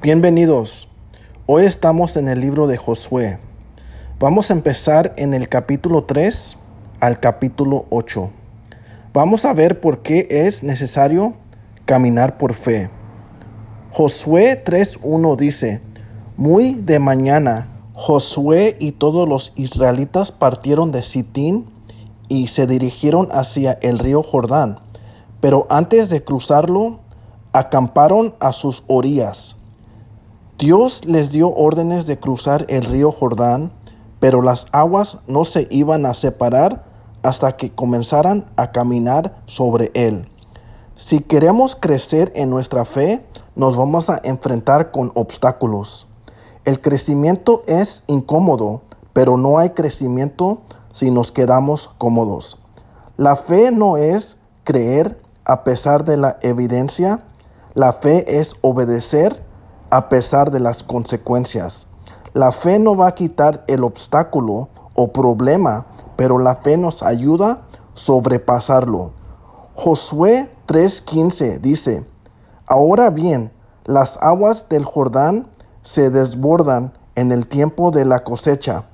Bienvenidos. Hoy estamos en el libro de Josué. Vamos a empezar en el capítulo 3 al capítulo 8. Vamos a ver por qué es necesario caminar por fe. Josué 3:1 dice: Muy de mañana, Josué y todos los israelitas partieron de Sitín y se dirigieron hacia el río Jordán. Pero antes de cruzarlo, acamparon a sus orillas. Dios les dio órdenes de cruzar el río Jordán, pero las aguas no se iban a separar hasta que comenzaran a caminar sobre él. Si queremos crecer en nuestra fe, nos vamos a enfrentar con obstáculos. El crecimiento es incómodo, pero no hay crecimiento si nos quedamos cómodos. La fe no es creer a pesar de la evidencia. La fe es obedecer a pesar de las consecuencias. La fe no va a quitar el obstáculo o problema, pero la fe nos ayuda a sobrepasarlo. Josué 3:15 dice: Ahora bien, las aguas del Jordán se desbordan en el tiempo de la cosecha.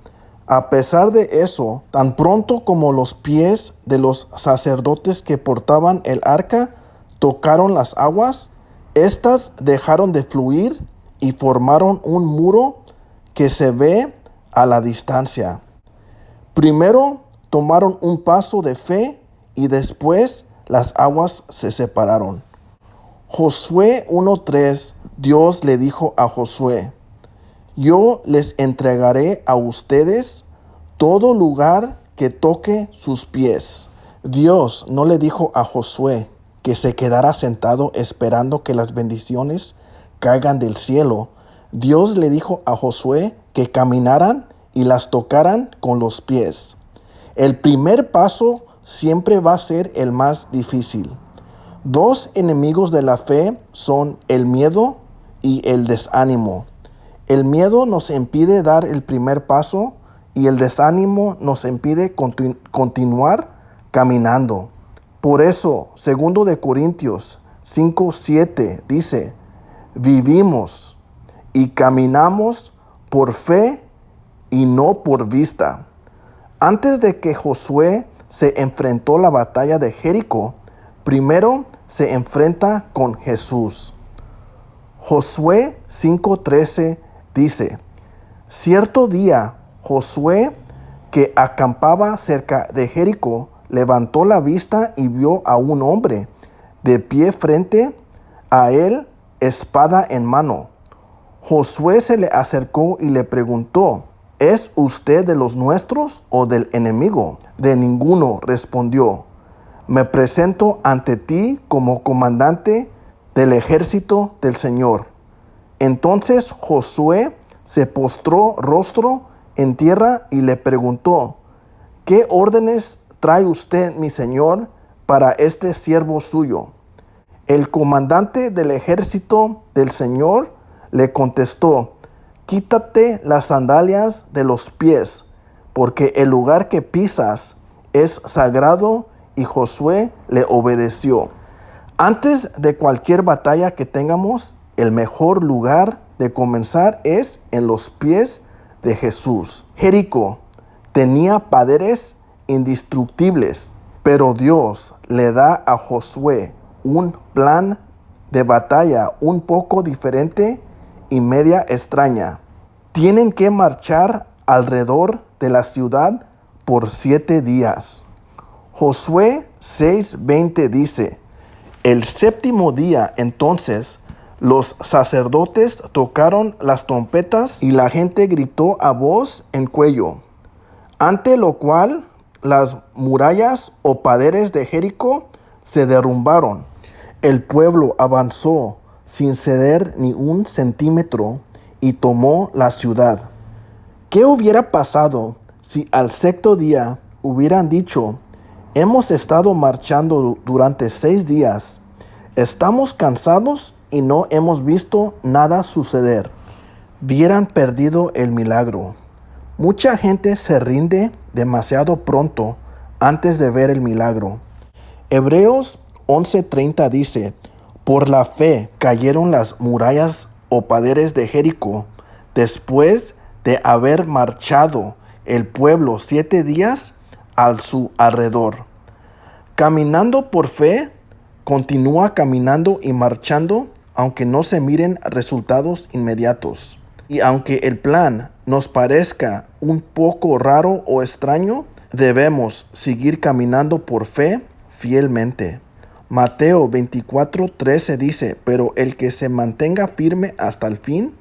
A pesar de eso, tan pronto como los pies de los sacerdotes que portaban el arca tocaron las aguas, éstas dejaron de fluir y formaron un muro que se ve a la distancia. Primero tomaron un paso de fe y después las aguas se separaron. Josué 1:3, Dios le dijo a Josué: Yo les entregaré a ustedes todo lugar que toque sus pies. Dios no le dijo a Josué que se quedara sentado esperando que las bendiciones caigan del cielo. Dios le dijo a Josué que caminaran y las tocaran con los pies. El primer paso siempre va a ser el más difícil. Dos enemigos de la fe son el miedo y el desánimo. El miedo nos impide dar el primer paso y el desánimo nos impide continuar caminando. Por eso, 2 de Corintios 5:7 dice: Vivimos y caminamos por fe y no por vista. Antes de que Josué se enfrentó a la batalla de Jericó, primero se enfrenta con Jesús. Josué 5:13 dice: Cierto día Josué, que acampaba cerca de Jericó, levantó la vista y vio a un hombre de pie frente a él, espada en mano. Josué se le acercó y le preguntó: ¿Es usted de los nuestros o del enemigo? De ninguno, respondió. Me presento ante ti como comandante del ejército del Señor. Entonces Josué se postró rostro en tierra y le preguntó: ¿Qué órdenes trae usted, mi señor, para este siervo suyo? El comandante del ejército del Señor le contestó: Quítate las sandalias de los pies, porque el lugar que pisas es sagrado. Y Josué le obedeció. Antes de cualquier batalla que tengamos, el mejor lugar de comenzar es en los pies de Jesús. Jericó tenía paredes indestructibles, pero Dios le da a Josué un plan de batalla un poco diferente y media extraña. Tienen que marchar alrededor de la ciudad por 7 días. Josué 6:20 dice: El séptimo día entonces los sacerdotes tocaron las trompetas y la gente gritó a voz en cuello, ante lo cual las murallas o paredes de Jericó se derrumbaron. El pueblo avanzó sin ceder ni un centímetro y tomó la ciudad. ¿Qué hubiera pasado si al sexto día hubieran dicho: Hemos estado marchando durante 6 días, estamos cansados y no hemos visto nada suceder? Hubieran perdido el milagro. Mucha gente se rinde demasiado pronto antes de ver el milagro. Hebreos 11:30 dice: Por la fe cayeron las murallas o padres de Jericó, después de haber marchado el pueblo 7 días a su alrededor. Caminando por fe, continúa caminando y marchando, aunque no se miren resultados inmediatos. Y aunque el plan nos parezca un poco raro o extraño, debemos seguir caminando por fe fielmente. Mateo 24:13 dice, pero el que se mantenga firme hasta el fin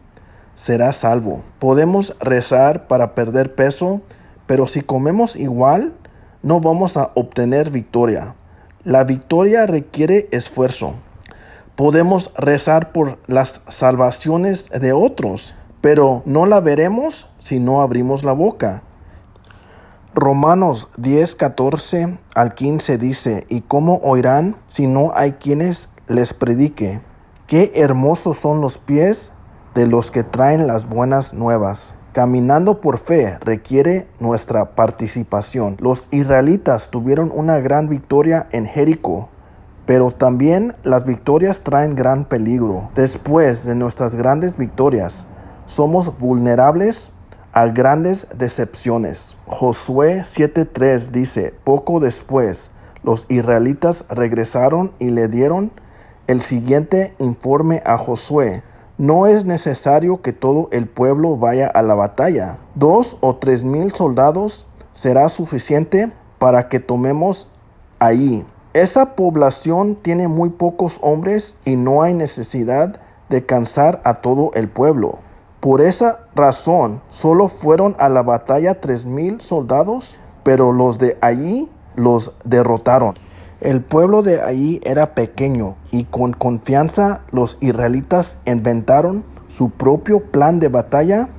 será salvo. Podemos rezar para perder peso, pero si comemos igual, no vamos a obtener victoria. La victoria requiere esfuerzo. Podemos rezar por las salvaciones de otros, pero no la veremos si no abrimos la boca. Romanos 10:14 al 15 dice, ¿y cómo oirán si no hay quienes les predique? Qué hermosos son los pies de los que traen las buenas nuevas. Caminando por fe requiere nuestra participación. Los israelitas tuvieron una gran victoria en Jericó, pero también las victorias traen gran peligro. Después de nuestras grandes victorias, somos vulnerables a grandes decepciones. Josué 7:3 dice, poco después, los israelitas regresaron y le dieron el siguiente informe a Josué. No es necesario que todo el pueblo vaya a la batalla. 2 o 3 mil soldados será suficiente para que tomemos ahí. Esa población tiene muy pocos hombres y no hay necesidad de cansar a todo el pueblo. Por esa razón, solo fueron a la batalla 3,000 soldados, pero los de allí los derrotaron. El pueblo de allí era pequeño y con confianza los israelitas inventaron su propio plan de batalla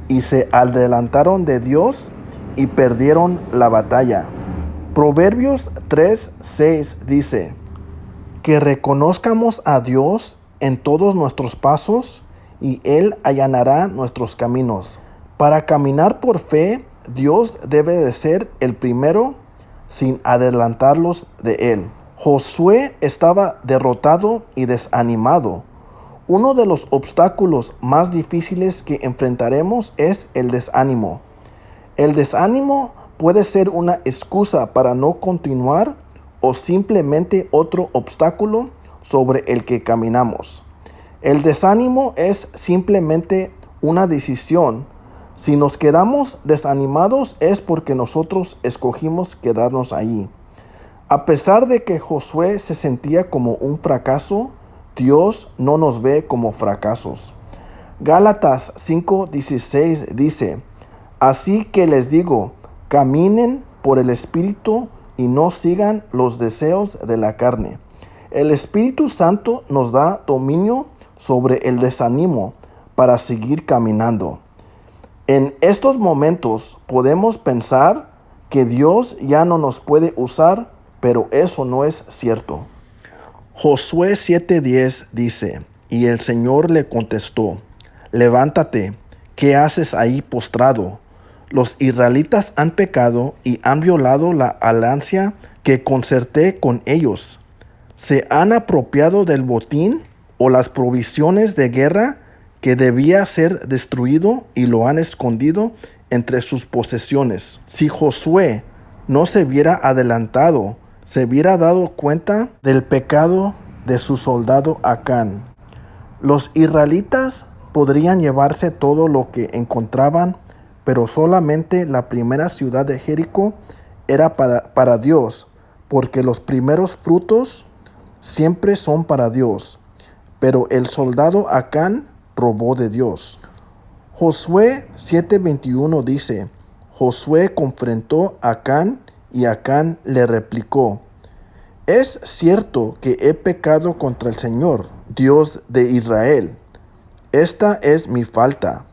y se adelantaron de Dios y perdieron la batalla. Proverbios 3:6 dice, que reconozcamos a Dios en todos nuestros pasos y Él allanará nuestros caminos. Para caminar por fe, Dios debe de ser el primero sin adelantarlos de Él. Josué estaba derrotado y desanimado. Uno de los obstáculos más difíciles que enfrentaremos es el desánimo. El desánimo puede ser una excusa para no continuar o simplemente otro obstáculo sobre el que caminamos. El desánimo es simplemente una decisión. Si nos quedamos desanimados es porque nosotros escogimos quedarnos allí. A pesar de que Josué se sentía como un fracaso, Dios no nos ve como fracasos. Gálatas 5:16 dice, así que les digo, caminen por el Espíritu y no sigan los deseos de la carne. El Espíritu Santo nos da dominio sobre el desánimo para seguir caminando. En estos momentos podemos pensar que Dios ya no nos puede usar, pero eso no es cierto. Josué 7:10 dice, y el Señor le contestó, levántate, ¿qué haces ahí postrado? Los israelitas han pecado y han violado la alianza que concerté con ellos. ¿Se han apropiado del botín o las provisiones de guerra que debía ser destruido y lo han escondido entre sus posesiones? Si Josué no se hubiera adelantado, se hubiera dado cuenta del pecado de su soldado Acán. Los israelitas podrían llevarse todo lo que encontraban, pero solamente la primera ciudad de Jericó era para Dios, porque los primeros frutos siempre son para Dios. Pero el soldado Acán robó de Dios. Josué 7:21 dice, Josué confrontó a Acán y Acán le replicó, es cierto que he pecado contra el Señor, Dios de Israel. Esta es mi falta.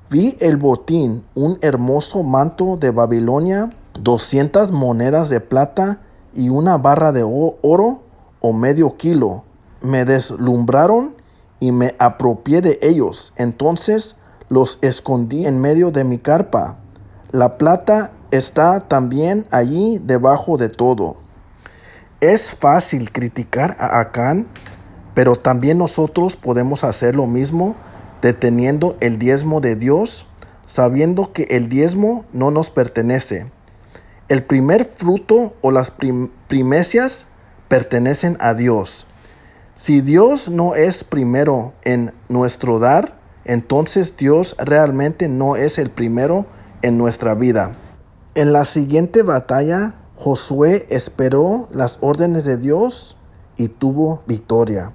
Vi el botín, un hermoso manto de Babilonia, 200 monedas de plata y una barra de oro o medio kilo. Me deslumbraron y me apropié de ellos. Entonces los escondí en medio de mi carpa. La plata está también allí debajo de todo. Es fácil criticar a Acán, pero también nosotros podemos hacer lo mismo deteniendo el diezmo de Dios, sabiendo que el diezmo no nos pertenece. El primer fruto o las primicias pertenecen a Dios. Si Dios no es primero en nuestro dar, entonces Dios realmente no es el primero en nuestra vida. En la siguiente batalla, Josué esperó las órdenes de Dios y tuvo victoria.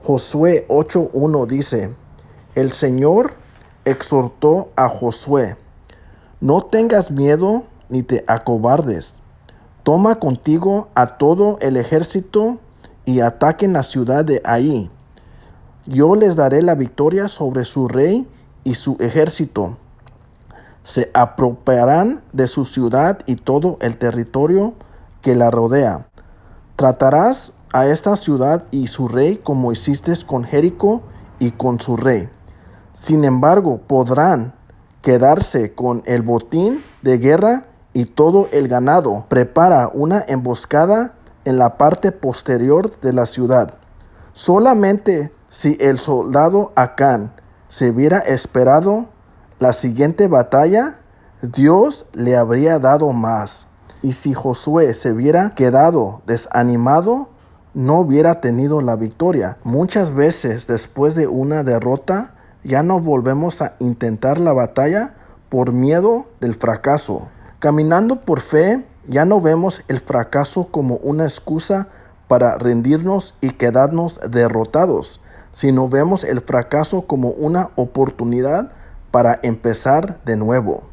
Josué 8:1 dice: El Señor exhortó a Josué: No tengas miedo ni te acobardes. Toma contigo a todo el ejército y ataquen la ciudad de Ai. Yo les daré la victoria sobre su rey y su ejército. Se apropiarán de su ciudad y todo el territorio que la rodea. Tratarás a esta ciudad y su rey como hiciste con Jericó y con su rey. Sin embargo, podrán quedarse con el botín de guerra y todo el ganado. Prepara una emboscada en la parte posterior de la ciudad. Solamente si el soldado Acán se hubiera esperado la siguiente batalla, Dios le habría dado más. Y si Josué se hubiera quedado desanimado, no hubiera tenido la victoria. Muchas veces después de una derrota, ya no volvemos a intentar la batalla por miedo del fracaso. Caminando por fe, ya no vemos el fracaso como una excusa para rendirnos y quedarnos derrotados, sino vemos el fracaso como una oportunidad para empezar de nuevo.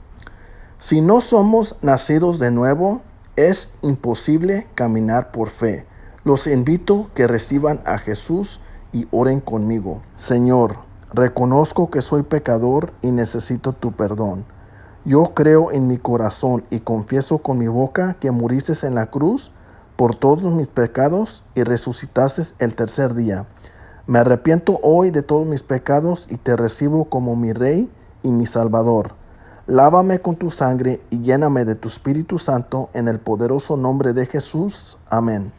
Si no somos nacidos de nuevo, es imposible caminar por fe. Los invito a que reciban a Jesús y oren conmigo. Señor, reconozco que soy pecador y necesito tu perdón. Yo creo en mi corazón y confieso con mi boca que muriste en la cruz por todos mis pecados y resucitaste el tercer día. Me arrepiento hoy de todos mis pecados y te recibo como mi Rey y mi Salvador. Lávame con tu sangre y lléname de tu Espíritu Santo en el poderoso nombre de Jesús. Amén.